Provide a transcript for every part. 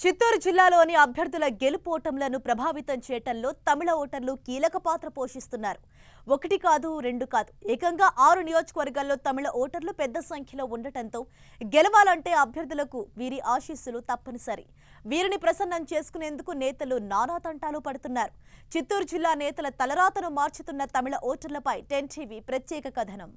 చిత్తూరు జిల్లాలోని అభ్యర్థుల గెలుపోటములను ప్రభావితం చేయటంలో తమిళ ఓటర్లు కీలక పాత్ర పోషిస్తున్నారు. ఒకటి కాదు, రెండు కాదు, ఏకంగా 6 నియోజకవర్గాల్లో తమిళ ఓటర్లు పెద్ద సంఖ్యలో ఉండటంతో గెలవాలంటే అభ్యర్థులకు వీరి ఆశీస్సులు తప్పనిసరి. వీరిని ప్రసన్నం చేసుకునేందుకు నేతలు నానా తంటాలు పడుతున్నారు. చిత్తూరు జిల్లా నేతల తలరాతను మార్చుతున్న తమిళ ఓటర్లపై 10 టీవీ ప్రత్యేక కథనం.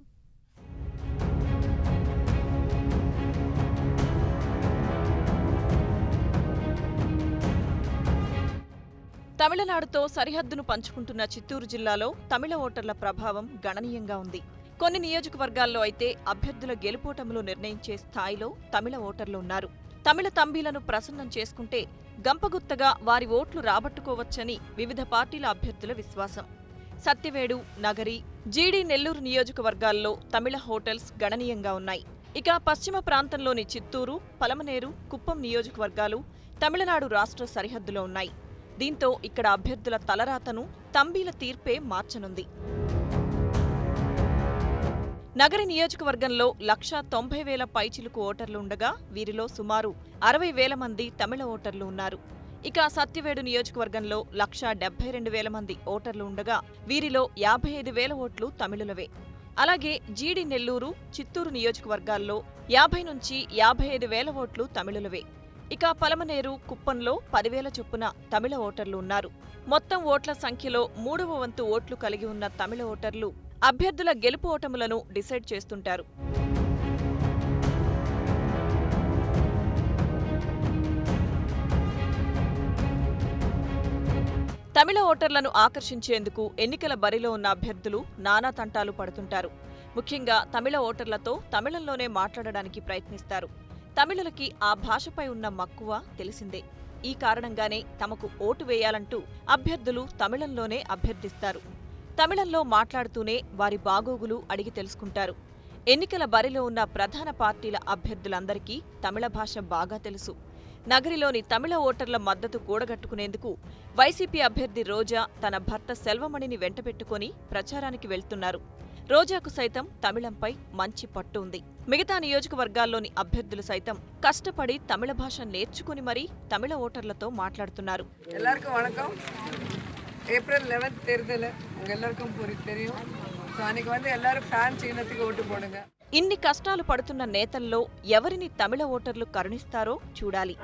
తమిళనాడుతో సరిహద్దును పంచుకుంటున్న చిత్తూరు జిల్లాలో తమిళ ఓటర్ల ప్రభావం గణనీయంగా ఉంది. కొన్ని నియోజకవర్గాల్లో అయితే అభ్యర్థుల గెలుపోటములు నిర్ణయించే స్థాయిలో తమిళ ఓటర్లు ఉన్నారు. తమిళ తంబీలను ప్రసన్నం చేసుకుంటే గంపగుత్తగా వారి ఓట్లు రాబట్టుకోవచ్చని వివిధ పార్టీల అభ్యర్థుల విశ్వాసం. సత్యవేడు, నగరి, జీడీ, నెల్లూరు నియోజకవర్గాల్లో తమిళ హోటల్స్ గణనీయంగా ఉన్నాయి. ఇక పశ్చిమ ప్రాంతంలోని చిత్తూరు, పలమనేరు, కుప్పం నియోజకవర్గాలు తమిళనాడు రాష్ట్ర సరిహద్దులో ఉన్నాయి. దీంతో ఇక్కడ అభ్యర్థుల తలరాతను తంబీల తీర్పే మార్చనుంది. నగరి నియోజకవర్గంలో 1,90,000 పైచిలుకు ఓటర్లు ఉండగా వీరిలో సుమారు 60,000 మంది తమిళ ఓటర్లు ఉన్నారు. ఇక సత్యవేడు నియోజకవర్గంలో 1,72,000 మంది ఓటర్లు ఉండగా వీరిలో 55,000 ఓట్లు తమిళులవే. అలాగే జీడి, నెల్లూరు, చిత్తూరు నియోజకవర్గాల్లో 50 నుంచి 55,000 ఓట్లు తమిళులవే. ఇక పలమనేరు, కుప్పంలో 10,000 చొప్పున తమిళ ఓటర్లు ఉన్నారు. మొత్తం ఓట్ల సంఖ్యలో 3వ వంతు ఓట్లు కలిగి ఉన్న తమిళ ఓటర్లు అభ్యర్థుల గెలుపు ఓటములను డిసైడ్ చేస్తుంటారు. తమిళ ఓటర్లను ఆకర్షించేందుకు ఎన్నికల బరిలో ఉన్న అభ్యర్థులు నానా తంటాలు పడుతుంటారు. ముఖ్యంగా తమిళ ఓటర్లతో తమిళంలోనే మాట్లాడడానికి ప్రయత్నిస్తారు. తమిళులకి ఆ భాషపై ఉన్న మక్కువ తెలిసిందే. ఈ కారణంగానే తమకు ఓటు వేయాలంటూ అభ్యర్థులు తమిళంలోనే అభ్యర్థిస్తారు. తమిళంలో మాట్లాడుతూనే వారి బాగోగులు అడిగి తెలుసుకుంటారు. ఎన్నికల బరిలో ఉన్న ప్రధాన పార్టీల అభ్యర్థులందరికీ తమిళ భాష బాగా తెలుసు. నగరిలోని తమిళ ఓటర్ల మద్దతు కూడగట్టుకునేందుకు వైసీపీ అభ్యర్థి రోజా తన భర్త సెల్వమణిని వెంటబెట్టుకుని ప్రచారానికి వెళ్తున్నారు. రోజాకు సైతం తమిళంపై మంచి పట్టు ఉంది. మిగతా నియోజకవర్గాల్లోని అభ్యర్థులు సైతం కష్టపడి తమిళ భాష నేర్చుకుని మరీ తమిళ ఓటర్లతో మాట్లాడుతున్నారు. April 11th தேர்தல் உங்க எல்லாருக்கும் தெரியும். సో అనికి வந்து எல்லாரும் ఫ్యాన్ చిహ్నத்துக்கு ఓటు పోடுங்க. ఇన్ని కష్టాలు పడుతున్న నేతల్లో ఎవరిని తమిళ ఓటర్లు కరుణిస్తారో చూడాలి.